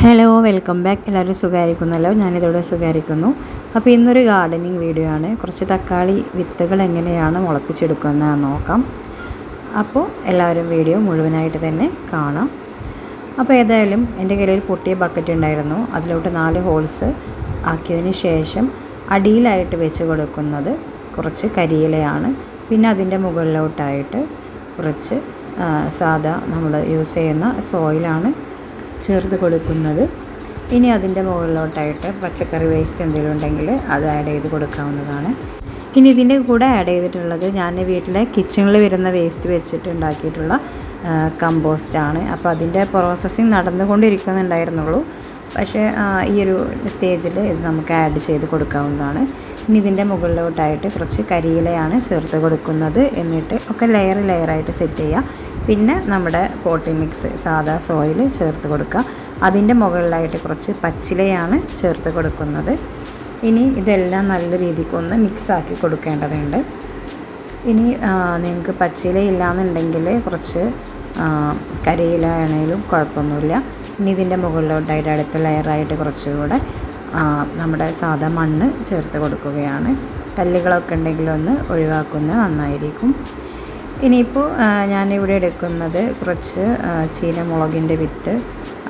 Hello welcome back. എല്ലാവരും സുഖമായിരിക്കുന്നല്ലോ. ഞാനിതോടെ സുഖമായിരിക്കുന്നു. അപ്പോൾ ഇന്നൊരു ഗാർഡനിങ് വീഡിയോ ആണ്. കുറച്ച് തക്കാളി വിത്തുകൾ എങ്ങനെയാണ് മുളപ്പിച്ചെടുക്കുന്നത് നോക്കാം. അപ്പോൾ എല്ലാവരും വീഡിയോ മുഴുവനായിട്ട് തന്നെ കാണാം. അപ്പോൾ ഏതായാലും എൻ്റെ കയ്യിൽ ഒരു പൊട്ടിയ ബക്കറ്റ് ഉണ്ടായിരുന്നു. അതിലോട്ട് 4 ഹോൾസ് ആക്കിയതിന് ശേഷം അടിയിലായിട്ട് വെച്ച് കൊടുക്കുന്നത് കുറച്ച് കരിയിലയാണ്. പിന്നെ അതിൻ്റെ മുകളിലോട്ടായിട്ട് കുറച്ച് സാധാ നമ്മൾ യൂസ് ചെയ്യുന്ന സോയിലാണ് ചേർത്ത് കൊടുക്കുന്നത്. ഇനി അതിൻ്റെ മുകളിലോട്ടായിട്ട് പച്ചക്കറി വേസ്റ്റ് എന്തെങ്കിലും ഉണ്ടെങ്കിൽ അത് ആഡ് ചെയ്ത് കൊടുക്കാവുന്നതാണ്. ഇനി ഇതിൻ്റെ കൂടെ ആഡ് ചെയ്തിട്ടുള്ളത് ഞാൻ വീട്ടിലെ കിച്ചണിൽ വരുന്ന വേസ്റ്റ് വെച്ചിട്ട് ഉണ്ടാക്കിയിട്ടുള്ള കമ്പോസ്റ്റാണ്. അപ്പോൾ അതിൻ്റെ പ്രോസസ്സിങ് നടന്നുകൊണ്ടിരിക്കുന്നുണ്ടായിരുന്നുള്ളൂ. പക്ഷേ ഈ ഒരു സ്റ്റേജിൽ ഇത് നമുക്ക് ആഡ് ചെയ്ത് കൊടുക്കാവുന്നതാണ്. ഇനി ഇതിൻ്റെ മുകളിലോട്ടായിട്ട് കുറച്ച് കരിയിലയാണ് ചേർത്ത് കൊടുക്കുന്നത്. എന്നിട്ട് ഒക്കെ ലെയറായിട്ട് സെറ്റ് ചെയ്യുക. പിന്നെ നമ്മുടെ പോട്ടി മിക്സ് സാദാ സോയിൽ ചേർത്ത് കൊടുക്കുക. അതിൻ്റെ മുകളിലായിട്ട് കുറച്ച് പച്ചിലയാണ് ചേർത്ത് കൊടുക്കുന്നത്. ഇനി ഇതെല്ലാം നല്ല രീതിക്കൊന്ന് മിക്സാക്കി കൊടുക്കേണ്ടതുണ്ട്. ഇനി നിങ്ങൾക്ക് പച്ചില ഇല്ലയെന്നുണ്ടെങ്കിൽ കുറച്ച് കരിയില ആണെങ്കിലും കുഴപ്പമൊന്നുമില്ല. ഇനി ഇതിൻ്റെ മുകളിലോട്ടായിട്ട് അടുത്ത ലെയറായിട്ട് കുറച്ചുകൂടെ നമ്മുടെ സാധാ മണ്ണ് ചേർത്ത് കൊടുക്കുകയാണ്. കല്ലുകളൊക്കെ ഉണ്ടെങ്കിൽ ഒന്ന് ഒഴിവാക്കുന്നത് നന്നായിരിക്കും. ഇനിയിപ്പോൾ ഞാനിവിടെ എടുക്കുന്നത് കുറച്ച് ചീനമുളകിൻ്റെ വിത്ത്,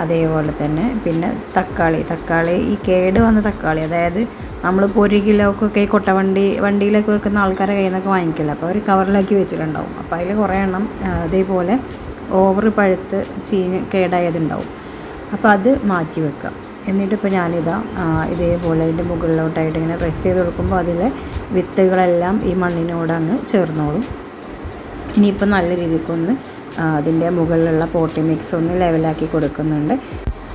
അതേപോലെ തന്നെ പിന്നെ തക്കാളി ഈ കേട് വന്ന തക്കാളി, അതായത് നമ്മളിപ്പോൾ 1 കിലോക്കൊക്കെ വണ്ടിയിലൊക്കെ വെക്കുന്ന ആൾക്കാരെ കയ്യിൽ നിന്നൊക്കെ വാങ്ങിക്കില്ല. അപ്പോൾ അവർ കവറിലാക്കി വെച്ചിട്ടുണ്ടാവും. അപ്പോൾ അതിൽ കുറേ എണ്ണം അതേപോലെ ഓവർ പഴുത്ത് കേടായതുണ്ടാവും. അപ്പോൾ അത് മാറ്റി വെക്കാം. എന്നിട്ടിപ്പോൾ ഞാനിതാ ഇതേപോലെ അതിൻ്റെ മുകളിലോട്ടായിട്ട് ഇങ്ങനെ പ്രസ് ചെയ്ത് കൊടുക്കുമ്പോൾ അതിലെ വിത്തുകളെല്ലാം ഈ മണ്ണിനോട് അങ്ങ് ചേർന്നോളും. ഇനിയിപ്പോൾ നല്ല രീതിക്കൊന്ന് അതിൻ്റെ മുകളിലുള്ള പോട്ടി മിക്സ് ഒന്ന് ലെവലാക്കി കൊടുക്കുന്നുണ്ട്.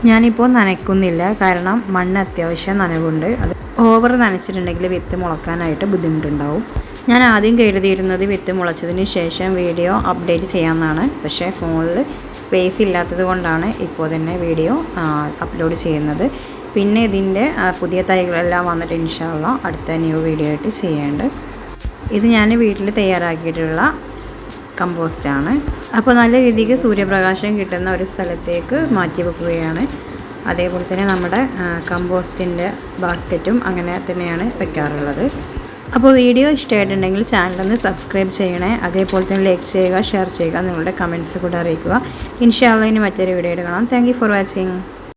ഞാനിപ്പോൾ നനയ്ക്കുന്നില്ല, കാരണം മണ്ണ് അത്യാവശ്യം നനവുണ്ട്. അത് ഓവർ നനച്ചിട്ടുണ്ടെങ്കിൽ വിത്ത് മുളക്കാനായിട്ട് ബുദ്ധിമുട്ടുണ്ടാവും. ഞാൻ ആദ്യം കരുതിയിരുന്നത് വിത്ത് മുളച്ചതിന് ശേഷം വീഡിയോ അപ്ഡേറ്റ് ചെയ്യാമെന്നാണ്. പക്ഷേ ഫോണിൽ സ്പേസ് ഇല്ലാത്തത് കൊണ്ടാണ് ഇപ്പോൾ തന്നെ വീഡിയോ അപ്ലോഡ് ചെയ്യുന്നത്. പിന്നെ ഇതിൻ്റെ പുതിയ തൈകളെല്ലാം വന്നിട്ട് ഇൻഷാ അല്ലാഹ് അടുത്ത ന്യൂ വീഡിയോ ആയിട്ട് ചെയ്യേണ്ടത്. ഇത് ഞാൻ വീട്ടിൽ തയ്യാറാക്കിയിട്ടുള്ള കമ്പോസ്റ്റാണ്. അപ്പോൾ നല്ല രീതിക്ക് സൂര്യപ്രകാശം കിട്ടുന്ന ഒരു സ്ഥലത്തേക്ക് മാറ്റി വെക്കുകയാണ്. അതേപോലെ തന്നെ നമ്മുടെ കമ്പോസ്റ്റിൻ്റെ ബാസ്ക്കറ്റും അങ്ങനെ തന്നെയാണ് വെക്കാറുള്ളത്. അപ്പോൾ വീഡിയോ ഇഷ്ടമായിട്ടുണ്ടെങ്കിൽ ചാനലൊന്ന് സബ്സ്ക്രൈബ് ചെയ്യണേ. അതേപോലെ തന്നെ ലൈക്ക് ചെയ്യുക, ഷെയർ ചെയ്യുക, നിങ്ങളുടെ കമൻറ്റ്സ് കൂടെ അറിയിക്കുക. ഇൻഷാ അല്ലാഹ് ഇനി മറ്റൊരു വീഡിയോ കാണാം. Thank you for watching.